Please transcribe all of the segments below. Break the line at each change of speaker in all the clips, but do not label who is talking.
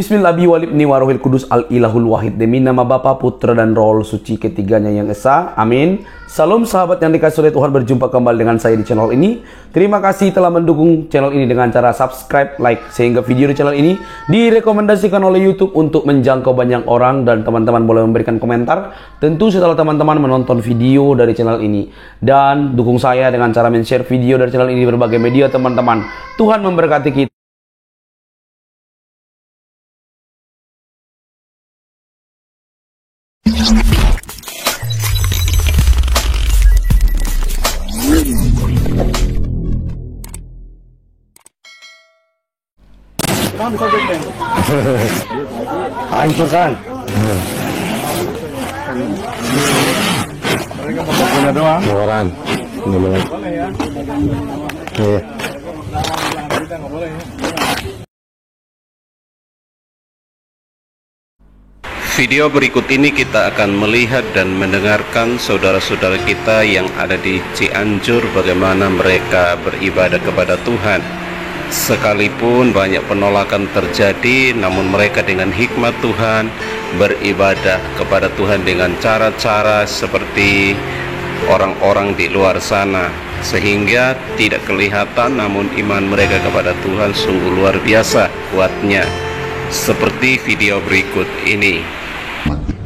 Bismillahirrahmanirrahim warohil kudus al-ilahul wahid. Demi nama Bapa, Putra, dan Roh Suci ketiganya yang esa. Amin. Salam sahabat yang dikasihi oleh Tuhan, berjumpa kembali dengan saya di channel ini. Terima kasih telah mendukung channel ini dengan cara subscribe, like, sehingga video di channel ini direkomendasikan oleh YouTube untuk menjangkau banyak orang. Dan teman-teman boleh memberikan komentar tentu setelah teman-teman menonton video dari channel ini. Dan dukung saya dengan cara men-share video dari channel ini di berbagai media teman-teman. Tuhan memberkati kita.
Hancurkan. Punya doang. Orang.
Video berikut ini kita akan melihat dan mendengarkan saudara-saudara kita yang ada di Cianjur bagaimana mereka beribadah kepada Tuhan. Sekalipun banyak penolakan terjadi, namun mereka dengan hikmat Tuhan beribadah kepada Tuhan dengan cara-cara seperti orang-orang di luar sana, sehingga tidak kelihatan, namun iman mereka kepada Tuhan sungguh luar biasa kuatnya, seperti video berikut ini.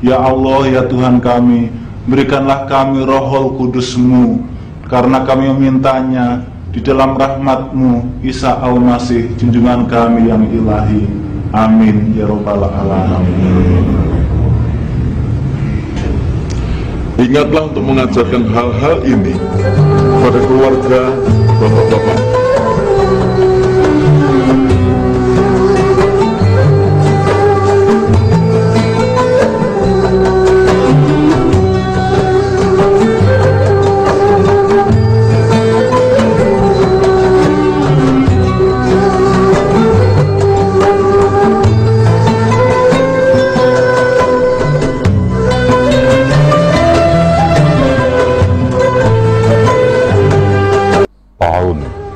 Ya Allah, ya Tuhan kami, berikanlah kami Rohul Kudus-Mu, karena kami memintanya di dalam rahmat-Mu, Isa Al-Masih, junjungan kami yang ilahi. Amin ya Rabbal Alamin.
Ingatlah untuk mengajarkan hal-hal ini pada keluarga, bapak-bapak.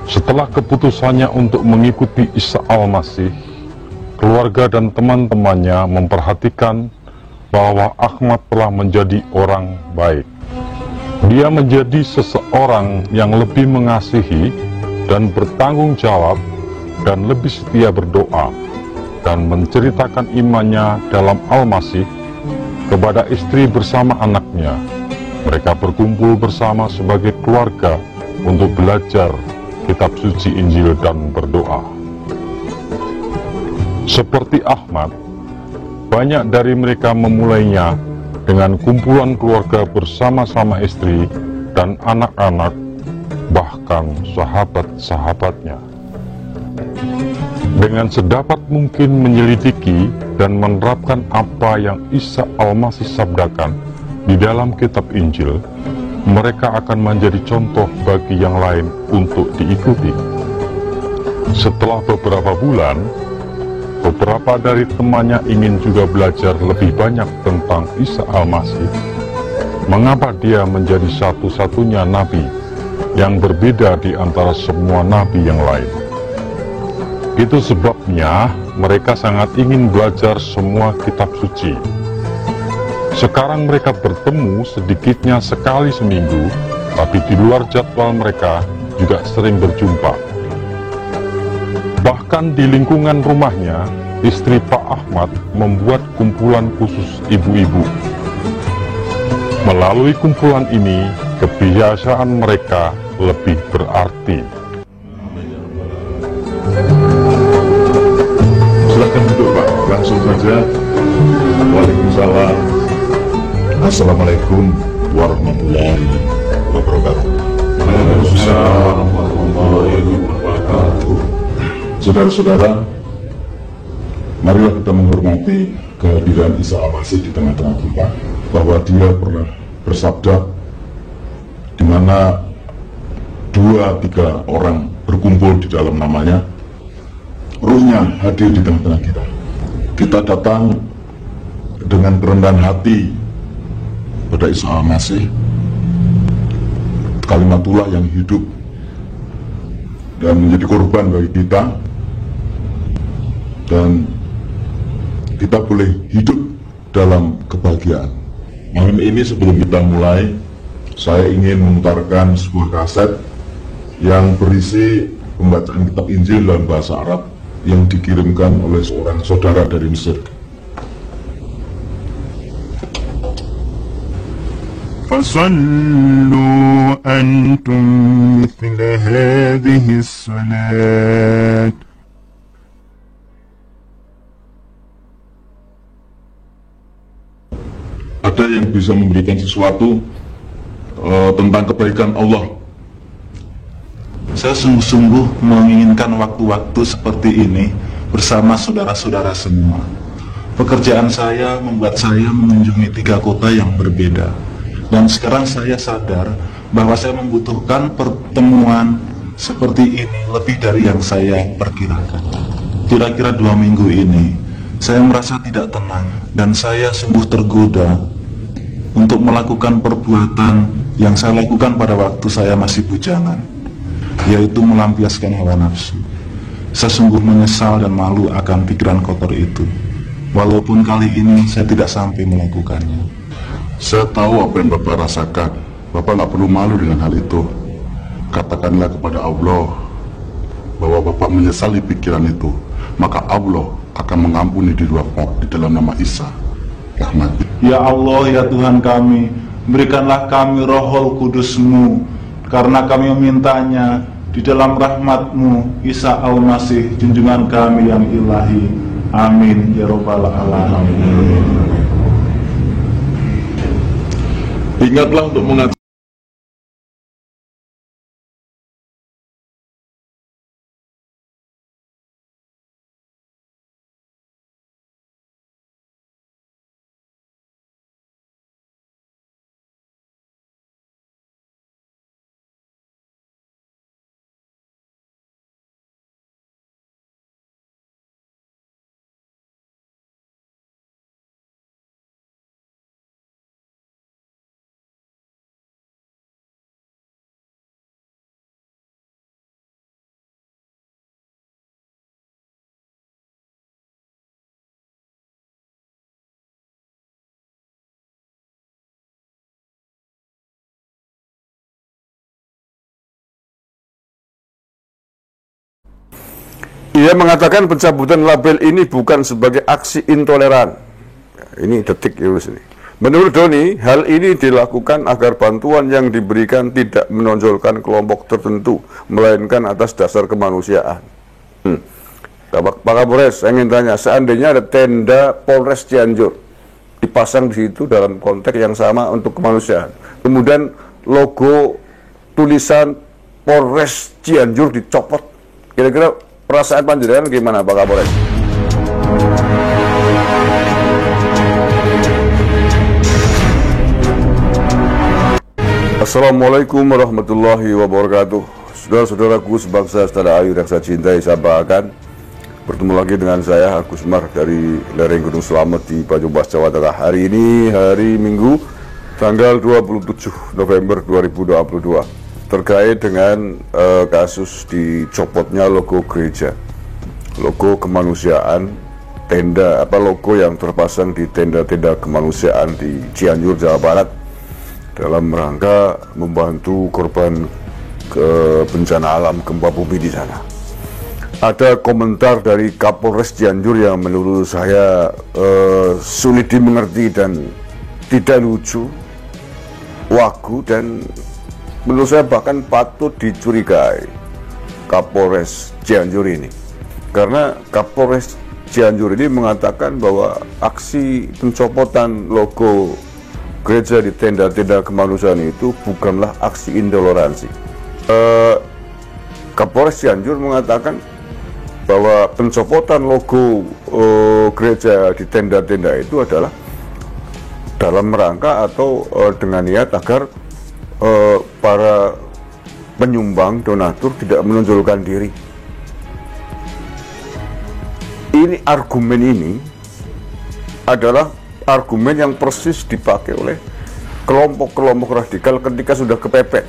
Setelah keputusannya untuk mengikuti Isa Al-Masih, keluarga dan teman-temannya memperhatikan bahwa Ahmad telah menjadi orang baik. Dia menjadi seseorang yang lebih mengasihi dan bertanggung jawab dan lebih setia berdoa dan menceritakan imannya dalam Al-Masih kepada istri bersama anaknya. Mereka berkumpul bersama sebagai keluarga untuk belajar Kitab Suci Injil dan berdoa. Seperti Ahmad, banyak dari mereka memulainya dengan kumpulan keluarga bersama-sama istri dan anak-anak, bahkan sahabat-sahabatnya. Dengan sedapat mungkin menyelidiki dan menerapkan apa yang Isa Al-Masih sabdakan di dalam Kitab Injil, mereka akan menjadi contoh bagi yang lain untuk diikuti. Setelah beberapa bulan, beberapa dari temannya ingin juga belajar lebih banyak tentang Isa Al-Masih. Mengapa dia menjadi satu-satunya nabi yang berbeda di antara semua nabi yang lain? Itu sebabnya mereka sangat ingin belajar semua kitab suci. Sekarang mereka bertemu sedikitnya sekali seminggu, tapi di luar jadwal mereka juga sering berjumpa. Bahkan di lingkungan rumahnya, istri Pak Ahmad membuat kumpulan khusus ibu-ibu. Melalui kumpulan ini, kebiasaan mereka lebih berarti.
Silakan duduk Pak, langsung saja. Waalaikumsalam. Assalamualaikum warahmatullahi wabarakatuh. Waalaikumsalam warahmatullahi wabarakatuh. Saudara-saudara, marilah kita menghormati kehadiran Isa Al-Masih di tengah-tengah kita, bahwa dia pernah bersabda, di mana 2-3 orang berkumpul di dalam namanya, Ruhnya hadir di tengah-tengah kita. Kita datang dengan kerendahan hati pada Isa Al-Masih, kalimatullah yang hidup dan menjadi korban bagi kita, dan kita boleh hidup dalam kebahagiaan. Malam ini sebelum kita mulai, saya ingin memutarkan sebuah kaset yang berisi pembacaan kitab Injil dalam bahasa Arab yang dikirimkan oleh seorang saudara dari Mesir.
فصلوا أنتم مثل هذه الصلاة.
Ada yang bisa memberikan sesuatu tentang kebaikan Allah.
Saya sungguh-sungguh menginginkan waktu-waktu seperti ini bersama saudara-saudara semua. Pekerjaan saya membuat saya mengunjungi 3 kota yang berbeda. Dan sekarang saya sadar bahwa saya membutuhkan pertemuan seperti ini lebih dari yang saya perkirakan. Kira-kira 2 minggu ini, saya merasa tidak tenang dan saya sungguh tergoda untuk melakukan perbuatan yang saya lakukan pada waktu saya masih bujangan, yaitu melampiaskan hawa nafsu. Saya sungguh menyesal dan malu akan pikiran kotor itu, walaupun kali ini saya tidak sampai melakukannya.
Saya tahu apa yang Bapak rasakan. Bapak nggak perlu malu dengan hal itu. Katakanlah kepada Allah bahwa Bapak menyesali pikiran itu, maka Allah akan mengampuni di dalam nama Isa. Rahmat.
Ya Allah, ya Tuhan kami, berikanlah kami Rohul Kudus-Mu, karena kami memintanya di dalam rahmat-Mu, Isa Al-Masih, junjungan kami yang ilahi. Amin ya Rabbal Alamin.
Ingatlah untuk mengajar.
Ia mengatakan pencabutan label ini bukan sebagai aksi intoleran. Ini detik Yunus ini. Menurut Doni, hal ini dilakukan agar bantuan yang diberikan tidak menonjolkan kelompok tertentu, melainkan atas dasar kemanusiaan. Pak Kapolres, saya ingin tanya, seandainya ada tenda Polres Cianjur dipasang di situ dalam konteks yang sama untuk kemanusiaan, kemudian logo tulisan Polres Cianjur dicopot, kira-kira perasaan panjenengan gimana Pak Kapolres? Assalamualaikum warahmatullahi wabarakatuh. Saudara-saudaraku sebangsa setanah air yang saya cintai, saya banggakan, bertemu lagi dengan saya Agus Mar dari lereng Gunung Slamet di Banyumas, Jawa Tengah. Hari ini hari Minggu tanggal 27 November 2022 terkait dengan kasus dicopotnya logo gereja, logo kemanusiaan, tenda logo yang terpasang di tenda-tenda kemanusiaan di Cianjur, Jawa Barat dalam rangka membantu korban bencana alam gempa bumi di sana. Ada komentar dari Kapolres Cianjur yang menurut saya sulit dimengerti dan tidak lucu, wagu, dan menurut saya bahkan patut dicurigai Kapolres Cianjur ini, karena Kapolres Cianjur ini mengatakan bahwa aksi pencopotan logo gereja di tenda-tenda kemanusiaan itu bukanlah aksi intoleransi. Kapolres Cianjur mengatakan bahwa pencopotan logo gereja di tenda-tenda itu adalah dalam rangka atau dengan niat agar para penyumbang donatur tidak menonjolkan diri. Argumen ini adalah argumen yang persis dipakai oleh kelompok-kelompok radikal ketika sudah kepepet,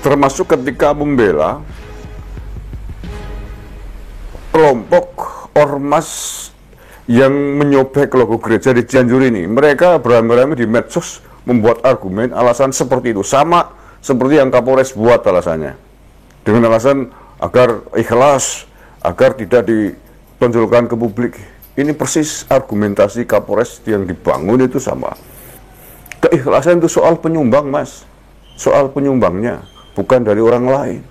termasuk ketika membela kelompok ormas yang menyobek logo gereja di Cianjur ini, mereka beramai-ramai di medsos membuat argumen alasan seperti itu, sama seperti yang Kapolres buat alasannya, dengan alasan agar ikhlas, agar tidak ditonjolkan ke publik. Ini persis argumentasi Kapolres yang dibangun itu sama. Keikhlasan itu soal penyumbang, Mas, soal penyumbangnya, bukan dari orang lain.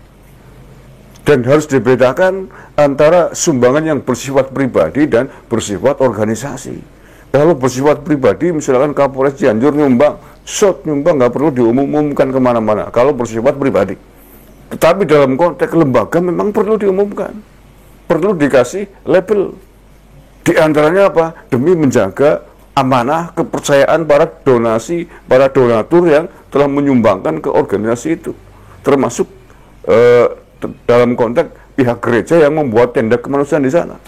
Dan harus dibedakan antara sumbangan yang bersifat pribadi dan bersifat organisasi. Kalau bersifat pribadi, misalkan Kapolres Cianjur nyumbang, nyumbang nggak perlu diumumkan kemana-mana. Kalau bersifat pribadi, tetapi dalam konteks lembaga memang perlu diumumkan, perlu dikasih label. Di antaranya apa? Demi menjaga amanah kepercayaan para donatur yang telah menyumbangkan ke organisasi itu, termasuk dalam konteks pihak gereja yang membuat tenda kemanusiaan di sana,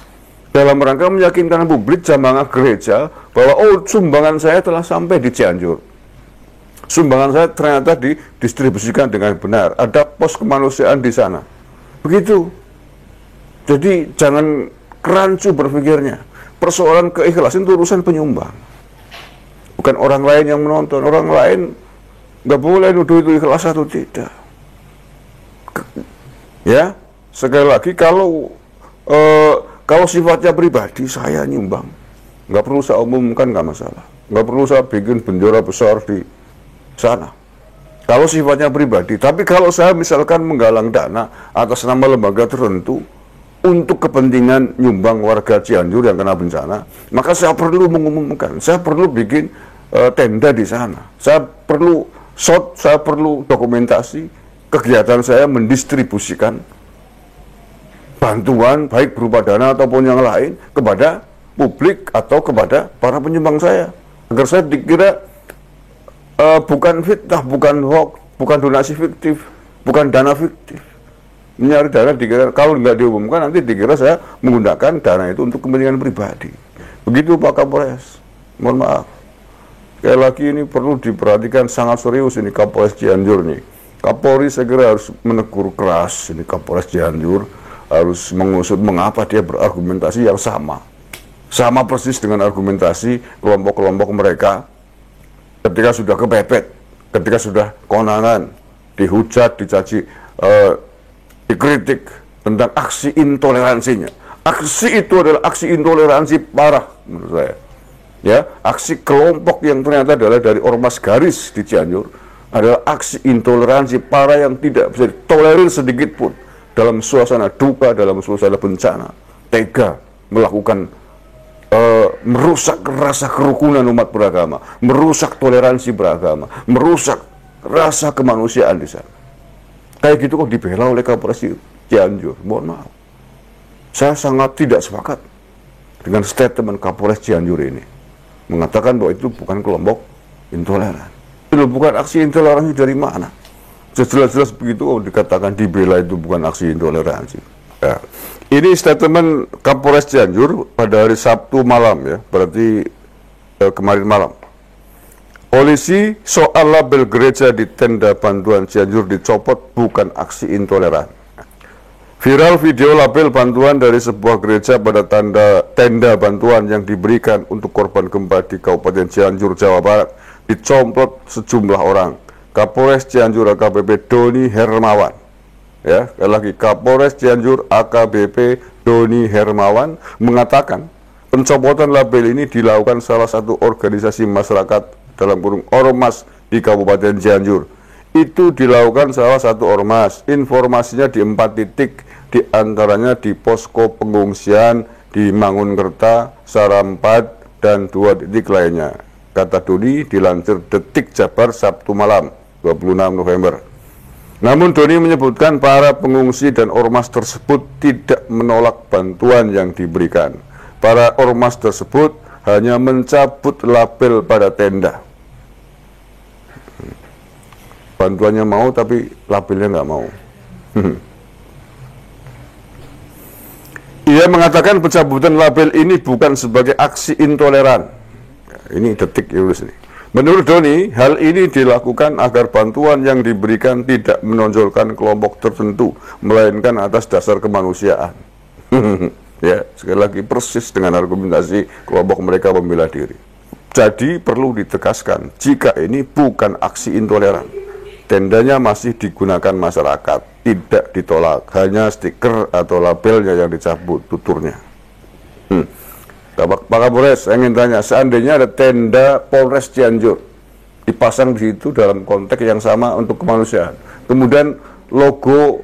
dalam rangka meyakinkan publik jamaah gereja bahwa sumbangan saya telah sampai di Cianjur, sumbangan saya ternyata didistribusikan dengan benar, ada pos kemanusiaan di sana, begitu. Jadi jangan kerancu berpikirnya. Persoalan keikhlasan itu urusan penyumbang, bukan orang lain yang menonton. Orang lain nggak boleh nuduh itu ikhlas atau tidak. Ya, sekali lagi, kalau sifatnya pribadi, saya nyumbang, nggak perlu saya umumkan, nggak masalah, nggak perlu saya bikin bendera besar di sana. Kalau sifatnya pribadi, tapi kalau saya misalkan menggalang dana atas nama lembaga tertentu untuk kepentingan nyumbang warga Cianjur yang kena bencana, maka saya perlu mengumumkan, saya perlu bikin tenda di sana, saya perlu saya perlu dokumentasi kegiatan saya mendistribusikan bantuan baik berupa dana ataupun yang lain kepada publik atau kepada para penyumbang saya, agar saya dikira bukan fitnah, bukan hoax, bukan donasi fiktif, bukan dana fiktif. Mencari dana dikira, kalau nggak diumumkan nanti dikira saya menggunakan dana itu untuk kepentingan pribadi. Begitu Pak Kapolres. Mohon maaf. Sekali lagi ini perlu diperhatikan sangat serius ini Kapolres Cianjur nih. Kapolri segera harus menegur keras ini Kapolres Cianjur, harus mengusut mengapa dia berargumentasi yang sama persis dengan argumentasi kelompok-kelompok mereka ketika sudah kepepet, ketika sudah konangan, dihujat, dicaci, dikritik tentang aksi intoleransinya. Aksi itu adalah aksi intoleransi parah menurut saya. Ya, aksi kelompok yang ternyata adalah dari ormas garis di Cianjur adalah aksi intoleransi parah yang tidak bisa ditolerir sedikit pun dalam suasana duka, dalam suasana bencana. Tega melakukan merusak rasa kerukunan umat beragama, merusak toleransi beragama, merusak rasa kemanusiaan di sana. Kayak gitu kok dibela oleh Kapolres Cianjur. Mohon maaf, saya sangat tidak sepakat dengan statement Kapolres Cianjur ini, mengatakan bahwa itu bukan kelompok intoleran. Itu bukan aksi intoleransi dari mana? Jelas-jelas begitu dikatakan dibela itu bukan aksi intoleransi. Ya. Ini statement Kapolres Cianjur pada hari Sabtu malam, ya, berarti kemarin malam. Polisi, soal label gereja di tenda bantuan Cianjur dicopot bukan aksi intoleran. Viral video label bantuan dari sebuah gereja pada tenda bantuan yang diberikan untuk korban gempa di Kabupaten Cianjur, Jawa Barat dicomplot sejumlah orang. Kapolres Cianjur AKBP Doni Hermawan, ya, sekali lagi Kapolres Cianjur AKBP Doni Hermawan mengatakan pencopotan label ini dilakukan salah satu organisasi masyarakat dalam kurung ormas di Kabupaten Cianjur. Itu dilakukan salah satu ormas. Informasinya di 4 titik, di antaranya di posko pengungsian di Mangunkerta, Sarampat, dan 2 titik lainnya. Kata Doni dilansir Detik Jabar Sabtu malam 26 November. Namun Doni menyebutkan para pengungsi dan ormas tersebut tidak menolak bantuan yang diberikan. Para ormas tersebut hanya mencabut label pada tenda. Bantuannya mau tapi labelnya nggak mau. Ia mengatakan pencabutan label ini bukan sebagai aksi intoleran. Ini Detik Yunus ini. Menurut Doni, hal ini dilakukan agar bantuan yang diberikan tidak menonjolkan kelompok tertentu, melainkan atas dasar kemanusiaan. Ya, sekali lagi persis dengan argumentasi kelompok mereka membela diri. Jadi perlu ditegaskan, jika ini bukan aksi intoleran, tendanya masih digunakan masyarakat, tidak ditolak, hanya stiker atau labelnya yang dicabut, tuturnya. Pak Kapolres, saya ingin tanya, seandainya ada tenda Polres Cianjur dipasang di situ dalam konteks yang sama untuk kemanusiaan, kemudian logo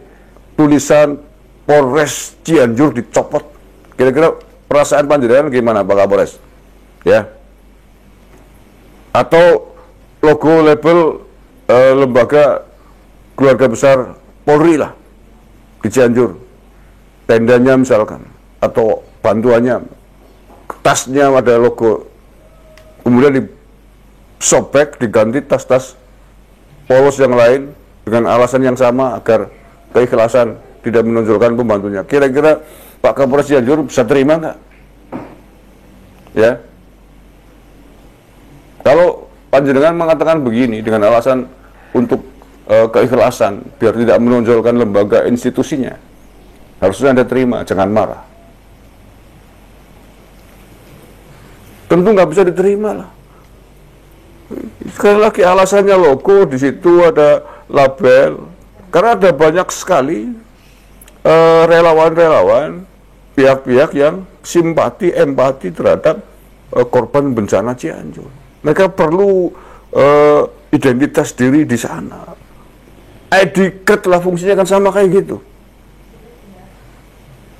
tulisan Polres Cianjur dicopot, kira-kira perasaan panjenengan gimana Pak Kapolres? Ya. Atau logo label lembaga keluarga besar Polri lah di Cianjur, tendanya misalkan, atau bantuannya, tasnya ada logo, kemudian disobek, diganti tas-tas polos yang lain dengan alasan yang sama agar keikhlasan tidak menonjolkan pembantunya. Kira-kira Pak Kapolres Cianjur bisa terima nggak? Ya. Kalau panjenengan mengatakan begini dengan alasan untuk keikhlasan, biar tidak menonjolkan lembaga institusinya, harusnya Anda terima, jangan marah. Tentu nggak bisa diterima lah. Sekali lagi alasannya logo, di situ ada label, karena ada banyak sekali relawan-relawan, pihak-pihak yang simpati, empati terhadap korban bencana Cianjur. Mereka perlu identitas diri di sana. ID card lah fungsinya kan sama kayak gitu.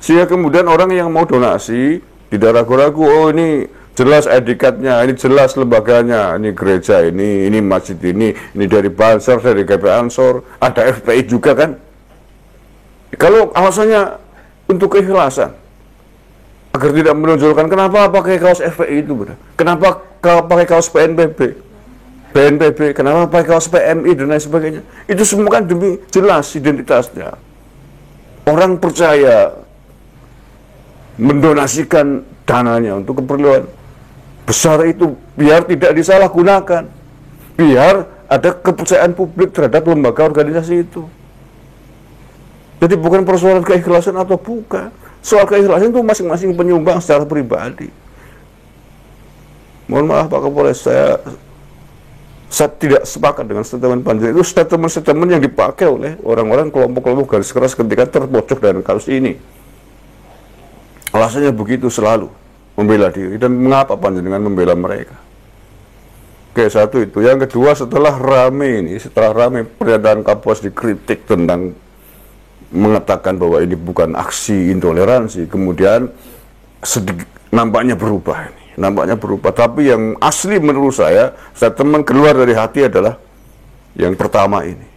Sehingga kemudian orang yang mau donasi tidak ragu-ragu, oh ini jelas ID card-nya, ini jelas lembaganya, ini gereja ini masjid ini dari Banser, dari GP Ansor, ada FPI juga kan. Kalau alasannya untuk keikhlasan, agar tidak menonjolkan, kenapa pakai kaos FPI itu, benar? Kenapa pakai kaos BNPB, kenapa pakai kaos PMI dan lain sebagainya? Itu semua kan demi jelas identitasnya. Orang percaya mendonasikan dananya untuk keperluan besar itu biar tidak disalahgunakan, biar ada kepercayaan publik terhadap lembaga organisasi itu. Jadi bukan persoalan keikhlasan atau bukan. Soal keikhlasan itu masing-masing penyumbang secara pribadi. Mohon maaf Pak Kapolres, saya tidak sepakat dengan statement panjenengan. Itu statement-statement yang dipakai oleh orang-orang kelompok-kelompok garis keras ketika terpojok dalam kasus ini. Alasannya begitu selalu, membela diri. Dan mengapa panjenengan membela mereka? Oke, satu itu. Yang kedua, setelah rame pernyataan Kapolres dikritik tentang mengatakan bahwa ini bukan aksi intoleransi, kemudian nampaknya berubah ini. Nampaknya berubah, tapi yang asli menurut saya, statement keluar dari hati adalah yang pertama ini.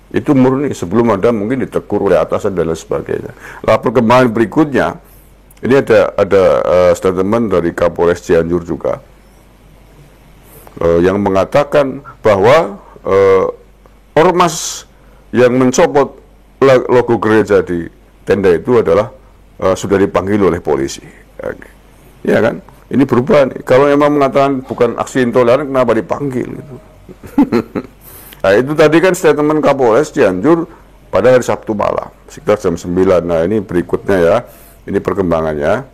Itu murni, sebelum ada mungkin ditegur oleh atasan dan lain sebagainya. Lalu perkembangan berikutnya, ini ada statement dari Kapolres Cianjur juga, yang mengatakan bahwa ormas yang mencopot logo gereja di tenda itu adalah sudah dipanggil oleh polisi. Ya kan? Ini berubah nih. Kalau memang mengatakan bukan aksi intoleran, kenapa dipanggil gitu? Nah, itu tadi kan statement Kapolres Cianjur pada hari Sabtu malam, sekitar jam 9. Nah, ini berikutnya ya. Ini perkembangannya.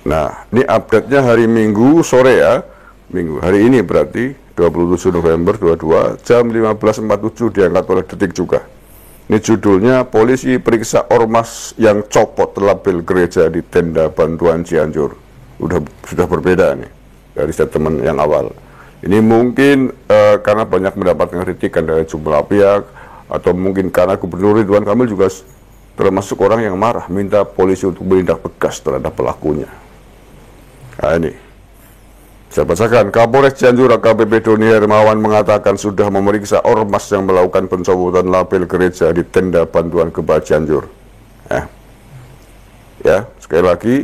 Nah, ini update-nya hari Minggu sore ya. Minggu. Hari ini berarti 27 November 22 jam 15.47 diangkat oleh Detik juga. Ini judulnya, polisi periksa ormas yang copot label gereja di tenda bantuan Cianjur. Sudah berbeda nih dari statement yang awal. Ini mungkin karena banyak mendapatkan kritikan dari jumlah pihak, atau mungkin karena Gubernur Ridwan Kamil juga termasuk orang yang marah, minta polisi untuk menindak tegas terhadap pelakunya. Nah ini, saya bacakan. Kapolres Cianjur AKBP Doni Hermawan mengatakan sudah memeriksa ormas yang melakukan pencopotan label gereja di tenda bantuan gempa Cianjur. Ya, sekali lagi,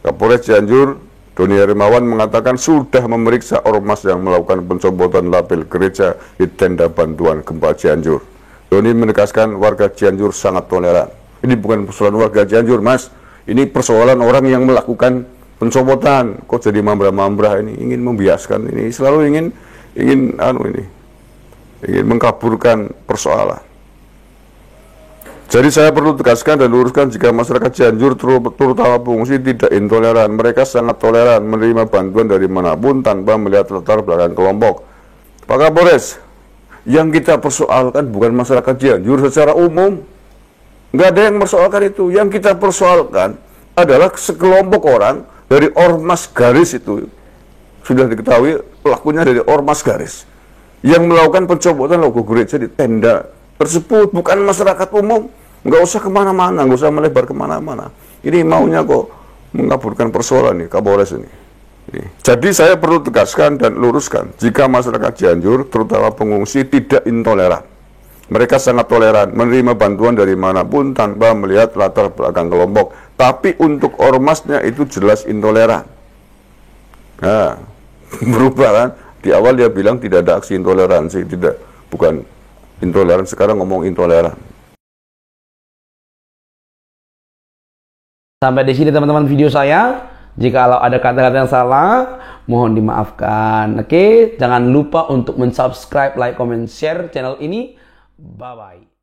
Kapolres Cianjur Doni Hermawan mengatakan sudah memeriksa ormas yang melakukan pencopotan label gereja di tenda bantuan gempa Cianjur. Doni menegaskan warga Cianjur sangat toleran. Ini bukan persoalan warga Cianjur, Mas. Ini persoalan orang yang melakukan pencopotan. Kok jadi mambrah-mambrah ini, ingin membiaskan ini, selalu ingin ingin mengkaburkan persoalan. Jadi saya perlu tegaskan dan luruskan jika masyarakat Cianjur terutama pengungsi tidak intoleran. Mereka sangat toleran menerima bantuan dari manapun tanpa melihat latar belakang kelompok. Pak Kapolres, yang kita persoalkan bukan masyarakat Cianjur secara umum. Nggak ada yang mempersoalkan itu. Yang kita persoalkan adalah sekelompok orang dari Ormas Garis itu. Sudah diketahui pelakunya dari Ormas Garis yang melakukan pencopotan logo gereja di tenda tersebut, bukan masyarakat umum. Nggak usah kemana-mana, nggak usah melebar kemana-mana. Ini maunya kok mengaburkan persoalan nih Kapolres ini. Jadi saya perlu tegaskan dan luruskan, jika masyarakat Cianjur, terutama pengungsi, tidak intoleran. Mereka sangat toleran, menerima bantuan dari manapun tanpa melihat latar belakang kelompok. Tapi untuk ormasnya itu jelas intoleran. Nah, berubah kan? Di awal dia bilang tidak ada aksi intoleransi, tidak, bukan intoleran, sekarang ngomong intoleran.
Sampai di sini teman-teman video saya. Jika ada kata-kata yang salah, mohon dimaafkan. Oke, jangan lupa untuk mensubscribe, like, comment, share channel ini. Bye-bye.